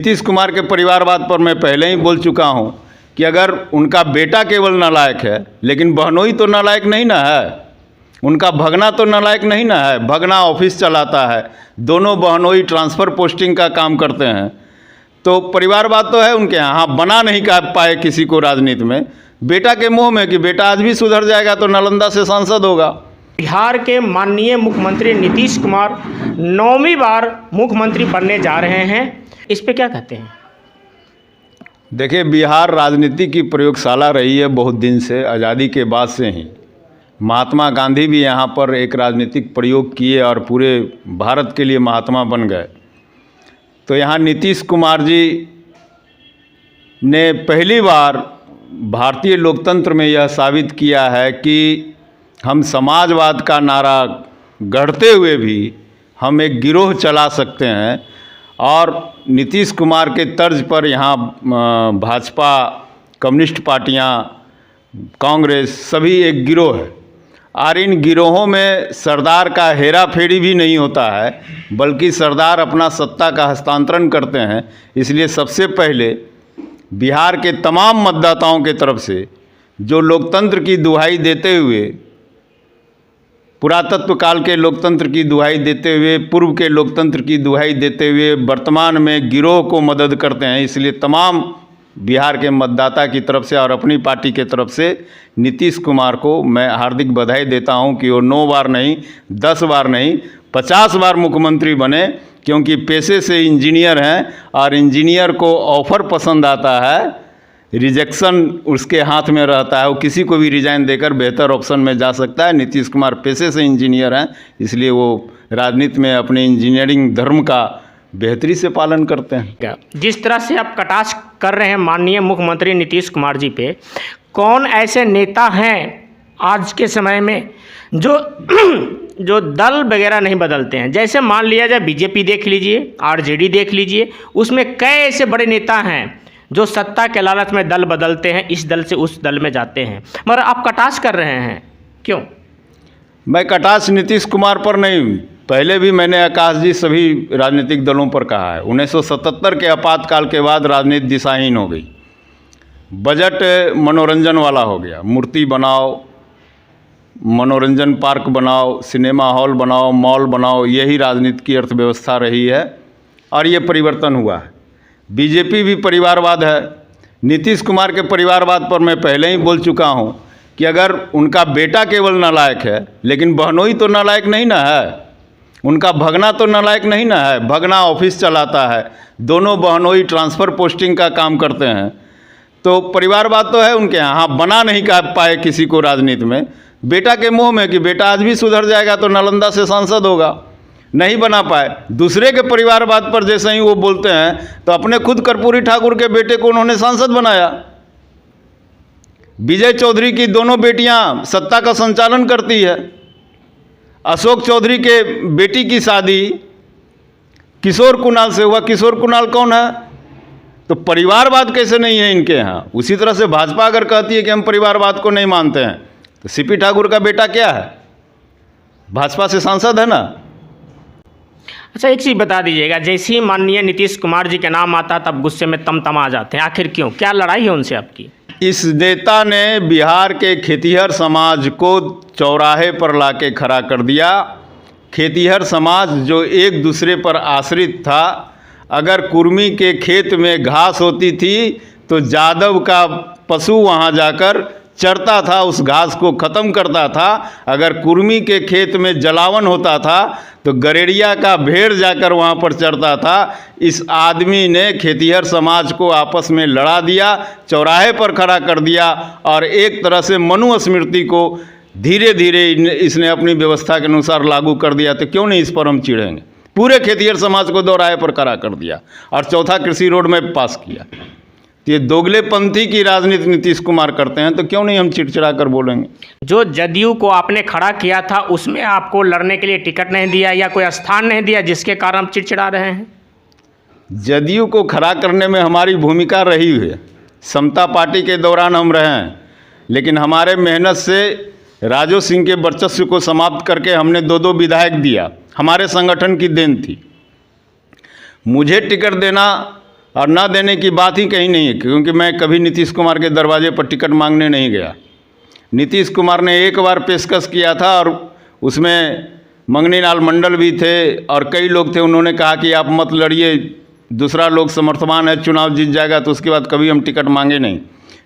नीतीश कुमार के परिवारवाद पर मैं पहले ही बोल चुका हूं कि अगर उनका बेटा केवल नालायक है, लेकिन बहनोई तो नालायक नहीं ना है, उनका भगना तो नालायक नहीं ना है। भगना ऑफिस चलाता है, दोनों बहनोई ट्रांसफ़र पोस्टिंग का काम करते हैं, तो परिवारवाद तो है उनके यहाँ। हाँ, बना नहीं पाए किसी को राजनीति में, बेटा के मुँह में कि बेटा आज भी सुधर जाएगा तो नालंदा से सांसद होगा। बिहार के माननीय मुख्यमंत्री नीतीश कुमार 9वीं बार मुख्यमंत्री बनने जा रहे हैं, इस पे क्या कहते हैं? देखिए, बिहार राजनीति की प्रयोगशाला रही है बहुत दिन से, आज़ादी के बाद से ही। महात्मा गांधी भी यहाँ पर एक राजनीतिक प्रयोग किए और पूरे भारत के लिए महात्मा बन गए। तो यहाँ नीतीश कुमार जी ने पहली बार भारतीय लोकतंत्र में यह साबित किया है कि हम समाजवाद का नारा गढ़ते हुए भी हम एक गिरोह चला सकते हैं। और नीतीश कुमार के तर्ज पर यहाँ भाजपा, कम्युनिस्ट पार्टियाँ, कांग्रेस सभी एक गिरोह है। और इन गिरोहों में सरदार का हेरा फेरी भी नहीं होता है, बल्कि सरदार अपना सत्ता का हस्तांतरण करते हैं। इसलिए सबसे पहले बिहार के तमाम मतदाताओं के तरफ से, जो लोकतंत्र की दुहाई देते हुए, पुरातत्व काल के लोकतंत्र की दुहाई देते हुए, पूर्व के लोकतंत्र की दुहाई देते हुए वर्तमान में गिरोह को मदद करते हैं, इसलिए तमाम बिहार के मतदाता की तरफ से और अपनी पार्टी के तरफ से नीतीश कुमार को मैं हार्दिक बधाई देता हूं कि वो 9 बार नहीं, 10 बार नहीं, 50 बार मुख्यमंत्री बने। क्योंकि पेशे से इंजीनियर हैं और इंजीनियर को ऑफ़र पसंद आता है, रिजेक्शन उसके हाथ में रहता है, वो किसी को भी रिजाइन देकर बेहतर ऑप्शन में जा सकता है। नीतीश कुमार पेशे से इंजीनियर हैं, इसलिए वो राजनीति में अपने इंजीनियरिंग धर्म का बेहतरी से पालन करते हैं। जिस तरह से आप कटाक्ष कर रहे हैं माननीय मुख्यमंत्री नीतीश कुमार जी पे, कौन ऐसे नेता हैं आज के समय में जो दल वगैरह नहीं बदलते हैं? जैसे मान लिया जाए बीजेपी देख लीजिए, आरजेडी देख लीजिए, उसमें कई ऐसे बड़े नेता हैं जो सत्ता के लालच में दल बदलते हैं, इस दल से उस दल में जाते हैं, मगर आप कटाक्ष कर रहे हैं, क्यों? मैं कटाक्ष नीतीश कुमार पर नहीं, पहले भी मैंने आकाश जी सभी राजनीतिक दलों पर कहा है। 1977 के आपातकाल के बाद राजनीति दिशाहीन हो गई। बजट मनोरंजन वाला हो गया, मूर्ति बनाओ, मनोरंजन पार्क बनाओ, सिनेमा हॉल बनाओ, मॉल बनाओ, यही राजनीति की अर्थव्यवस्था रही है और ये परिवर्तन हुआ है। बीजेपी भी परिवारवाद है। नीतीश कुमार के परिवारवाद पर मैं पहले ही बोल चुका हूँ कि अगर उनका बेटा केवल नालायक है, लेकिन बहनोई तो नालायक नहीं ना है, उनका भगना तो नालायक नहीं ना है। भगना ऑफिस चलाता है, दोनों बहनोई ट्रांसफ़र पोस्टिंग का काम करते हैं, तो परिवारवाद तो है उनके यहाँ। हाँ, बना नहीं पाए किसी को राजनीति में, बेटा के मुँह में कि बेटा आज भी सुधर जाएगा तो नालंदा से सांसद होगा, नहीं बना पाए। दूसरे के परिवारवाद पर जैसे ही वो बोलते हैं तो अपने खुद कर्पूरी ठाकुर के बेटे को उन्होंने सांसद बनाया। विजय चौधरी की दोनों बेटियां सत्ता का संचालन करती है। अशोक चौधरी के बेटी की शादी किशोर कुणाल से हुआ। किशोर कुणाल कौन है? तो परिवारवाद कैसे नहीं है इनके यहाँ? उसी तरह से भाजपा अगर कहती है कि हम परिवारवाद को नहीं मानते हैं, तो सीपी ठाकुर का बेटा क्या है? भाजपा से सांसद है ना। अच्छा, एक चीज़ बता दीजिएगा, जैसे ही माननीय नीतीश कुमार जी का नाम आता तब गुस्से में तम-तमा जाते हैं, आखिर क्यों? क्या लड़ाई है उनसे आपकी? इस नेता ने बिहार के खेतिहर समाज को चौराहे पर लाके खड़ा कर दिया। खेतिहर समाज जो एक दूसरे पर आश्रित था, अगर कुर्मी के खेत में घास होती थी तो जादव का पशु वहाँ जाकर चरता था, उस घास को ख़त्म करता था। अगर कुर्मी के खेत में जलावन होता था तो गरेड़िया का भेड़ जाकर वहाँ पर चरता था। इस आदमी ने खेतिहर समाज को आपस में लड़ा दिया, चौराहे पर खड़ा कर दिया और एक तरह से मनुस्मृति को धीरे धीरे इसने अपनी व्यवस्था के अनुसार लागू कर दिया। तो क्यों नहीं इस पर हम चिढ़ेंगे? पूरे खेतिहर समाज को चौराहे पर खड़ा कर दिया और चौथा कृषि रोड मैप पास किया। ये दोगलेपंथी की राजनीति नीतीश कुमार करते हैं, तो क्यों नहीं हम चिड़चिड़ा कर बोलेंगे? जो जदयू को आपने खड़ा किया था उसमें आपको लड़ने के लिए टिकट नहीं दिया या कोई स्थान नहीं दिया, जिसके कारण हम चिड़चिड़ा रहे हैं? जदयू को खड़ा करने में हमारी भूमिका रही है। समता पार्टी के दौरान हम रहे हैं, लेकिन हमारे मेहनत से राजू सिंह के वर्चस्व को समाप्त करके हमने 2-2 विधायक दिया, हमारे संगठन की देन थी। मुझे टिकट देना और ना देने की बात ही कहीं नहीं है, क्योंकि मैं कभी नीतीश कुमार के दरवाजे पर टिकट मांगने नहीं गया। नीतीश कुमार ने एक बार पेशकश किया था और उसमें मंगनीलाल मंडल भी थे और कई लोग थे। उन्होंने कहा कि आप मत लड़िए, दूसरा लोग समर्थमान है, चुनाव जीत जाएगा। तो उसके बाद कभी हम टिकट मांगे नहीं।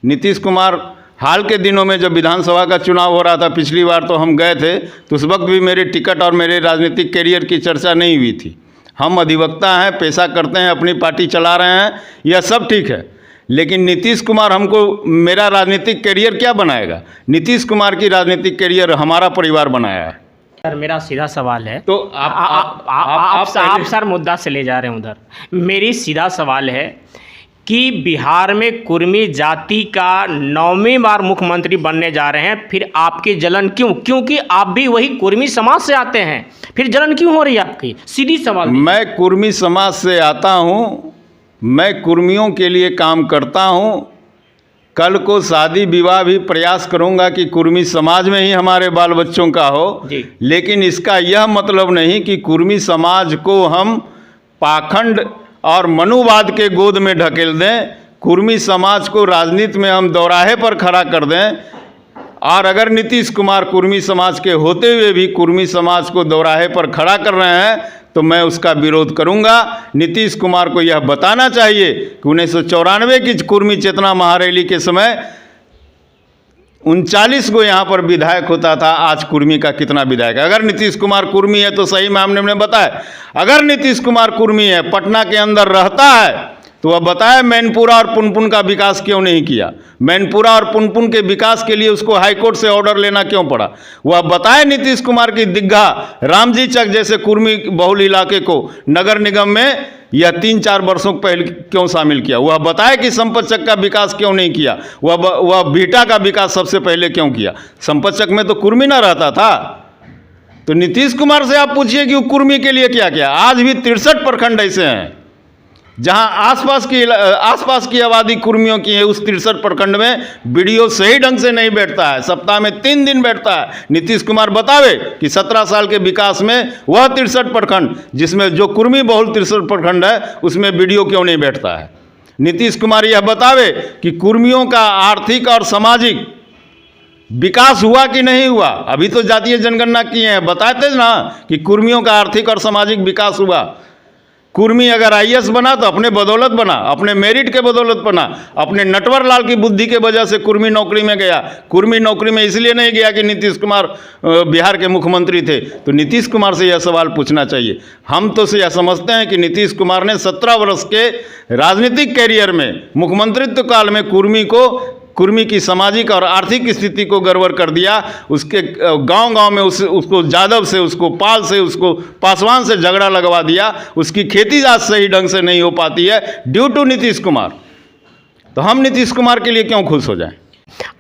नीतीश कुमार हाल के दिनों में जब विधानसभा का चुनाव हो रहा था, पिछली बार तो हम गए थे, तो उस वक्त भी मेरे टिकट और मेरे राजनीतिक कैरियर की चर्चा नहीं हुई थी। हम अधिवक्ता हैं, पैसा करते हैं, अपनी पार्टी चला रहे हैं, यह सब ठीक है। लेकिन नीतीश कुमार हमको मेरा राजनीतिक कैरियर क्या बनाएगा? नीतीश कुमार की राजनीतिक कैरियर हमारा परिवार बनाया है। सर मेरा सीधा सवाल है, तो आप सर मुद्दा से ले जा रहे हैं उधर। मेरी सीधा सवाल है कि बिहार में कुर्मी जाति का 9वीं बार मुख्यमंत्री बनने जा रहे हैं, फिर आपकी जलन क्यों? क्योंकि आप भी वही कुर्मी समाज से आते हैं, फिर जलन क्यों हो रही है आपकी? सीधी सवाल। मैं कुर्मी समाज से आता हूँ, मैं कुर्मियों के लिए काम करता हूँ। कल को शादी विवाह भी प्रयास करूंगा कि कुर्मी समाज में ही हमारे बाल बच्चों का हो। लेकिन इसका यह मतलब नहीं कि कुर्मी समाज को हम पाखंड और मनुवाद के गोद में ढकेल दें, कुर्मी समाज को राजनीति में हम दोराहे पर खड़ा कर दें। और अगर नीतीश कुमार कुर्मी समाज के होते हुए भी कुर्मी समाज को दोराहे पर खड़ा कर रहे हैं तो मैं उसका विरोध करूंगा। नीतीश कुमार को यह बताना चाहिए कि 1994 की कुर्मी चेतना महारैली के समय 39 को यहाँ पर विधायक होता था, आज कुर्मी का कितना विधायक है? अगर नीतीश कुमार कुर्मी है तो सही में हमने बताया, अगर नीतीश कुमार कुर्मी है, पटना के अंदर रहता है, तो वह बताए मैनपुरा और पुनपुन का विकास क्यों नहीं किया? मैनपुरा और पुनपुन के विकास के लिए उसको हाईकोर्ट से ऑर्डर लेना क्यों पड़ा? वह बताए नीतीश कुमार की दिग्घा, रामजी चक जैसे कुर्मी बहुल इलाके को नगर निगम में यह 3-4 वर्षों पहले क्यों शामिल किया? वह बताए कि संपतचक का विकास क्यों नहीं किया? वह बीटा का विकास सबसे पहले क्यों किया? संपतचक में तो कुर्मी ना रहता था। तो नीतीश कुमार से आप पूछिए कि वो कुर्मी के लिए क्या किया। आज भी 63 प्रखंड ऐसे हैं जहां आसपास की आबादी कुर्मियों की है। उस 63 प्रखंड में बीडीओ सही ढंग से नहीं बैठता है, सप्ताह में 3 दिन बैठता है। नीतीश कुमार बतावे कि 17 साल के विकास में वह 63 प्रखंड, जिसमें जो कुर्मी बहुल 63 प्रखंड है, उसमें बीडीओ क्यों नहीं बैठता है। नीतीश कुमार यह बतावे कि कुर्मियों का आर्थिक और सामाजिक विकास हुआ कि नहीं हुआ। अभी तो जातीय जनगणना किए हैं, बताते ना कि कुर्मियों का आर्थिक और सामाजिक विकास हुआ। कुर्मी अगर आईएएस बना तो अपने बदौलत बना, अपने मेरिट के बदौलत बना, अपने नटवर लाल की बुद्धि के वजह से कुर्मी नौकरी में गया। कुर्मी नौकरी में इसलिए नहीं गया कि नीतीश कुमार बिहार के मुख्यमंत्री थे। तो नीतीश कुमार से यह सवाल पूछना चाहिए। हम तो से यह समझते हैं कि नीतीश कुमार ने 17 वर्ष के राजनीतिक कैरियर में, मुख्यमंत्रित्व काल में कुर्मी की सामाजिक और आर्थिक स्थिति को गड़बड़ कर दिया। उसके गांव-गांव में उसको जादव से, उसको पाल से, उसको पासवान से झगड़ा लगवा दिया। उसकी खेती आज सही ढंग से नहीं हो पाती है ड्यू टू नीतीश कुमार। तो हम नीतीश कुमार के लिए क्यों खुश हो जाएं?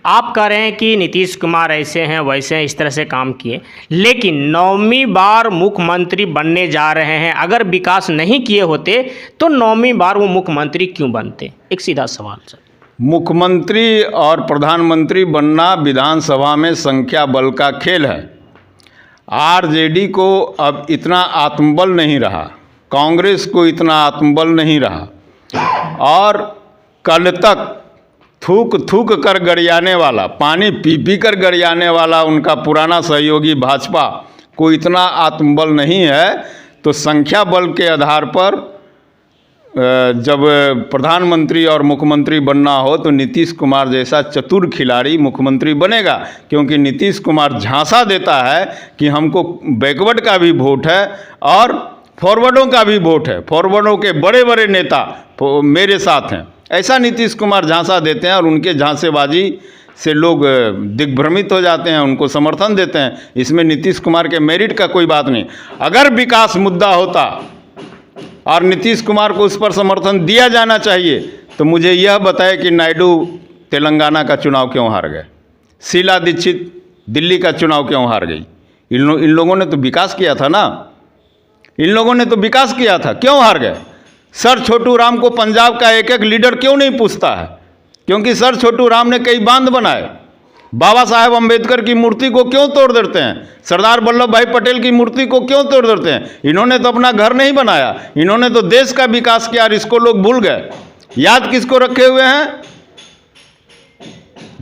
आप कह रहे हैं कि नीतीश कुमार ऐसे हैं वैसे हैं, इस तरह से काम किए, लेकिन 9वीं बार मुख्यमंत्री बनने जा रहे हैं। अगर विकास नहीं किए होते तो 9वीं बार वो मुख्यमंत्री क्यों बनते? एक सीधा सवाल सर। मुख्यमंत्री और प्रधानमंत्री बनना विधानसभा में संख्या बल का खेल है। आरजेडी को अब इतना आत्मबल नहीं रहा, कांग्रेस को इतना आत्मबल नहीं रहा, और कल तक थूक थूक कर गरियाने वाला, पानी पी पी कर गरियाने वाला उनका पुराना सहयोगी भाजपा को इतना आत्मबल नहीं है। तो संख्या बल के आधार पर जब प्रधानमंत्री और मुख्यमंत्री बनना हो तो नीतीश कुमार जैसा चतुर खिलाड़ी मुख्यमंत्री बनेगा। क्योंकि नीतीश कुमार झांसा देता है कि हमको बैकवर्ड का भी वोट है और फॉरवर्डों का भी वोट है, फॉरवर्डों के बड़े बड़े नेता मेरे साथ हैं, ऐसा नीतीश कुमार झांसा देते हैं। और उनके झांसेबाजी से लोग दिग्भ्रमित हो जाते हैं, उनको समर्थन देते हैं। इसमें नीतीश कुमार के मेरिट का कोई बात नहीं। अगर विकास मुद्दा होता और नीतीश कुमार को उस पर समर्थन दिया जाना चाहिए तो मुझे यह बताए कि नायडू तेलंगाना का चुनाव क्यों हार गए, शीला दीक्षित दिल्ली का चुनाव क्यों हार गई। इन लोगों ने तो विकास किया था ना, इन लोगों ने तो विकास किया था, क्यों हार गए। सर छोटू राम को पंजाब का एक एक लीडर क्यों नहीं पूछता है? क्योंकि सर छोटू राम ने कई बांध बनाए, बाबा साहेब अम्बेडकर की मूर्ति को क्यों तोड़ देते हैं? सरदार वल्लभ भाई पटेल की मूर्ति को क्यों तोड़ देते हैं? इन्होंने तो अपना घर नहीं बनाया, इन्होंने तो देश का विकास किया और इसको लोग भूल गए। याद किसको रखे हुए हैं?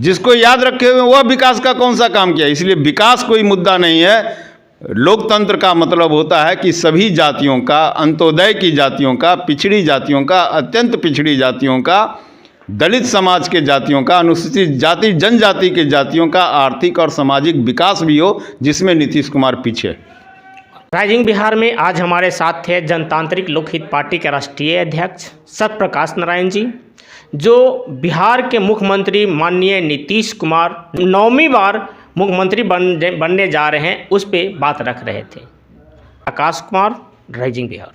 जिसको याद रखे हुए हैं वह विकास का कौन सा काम किया? इसलिए विकास कोई मुद्दा नहीं है। लोकतंत्र का मतलब होता है कि सभी जातियों का, अंत्योदय की जातियों का, पिछड़ी जातियों का, अत्यंत पिछड़ी जातियों का, दलित समाज के जातियों का, अनुसूचित जाति जनजाति के जातियों का आर्थिक और सामाजिक विकास भी हो, जिसमें नीतीश कुमार पीछे। राइजिंग बिहार में आज हमारे साथ थे जनतांत्रिक लोकहित पार्टी के राष्ट्रीय अध्यक्ष सत्यप्रकाश नारायण जी, जो बिहार के मुख्यमंत्री माननीय नीतीश कुमार 9वीं बार मुख्यमंत्री बनने जा रहे हैं, उस पर बात रख रहे थे। आकाश कुमार, राइजिंग बिहार।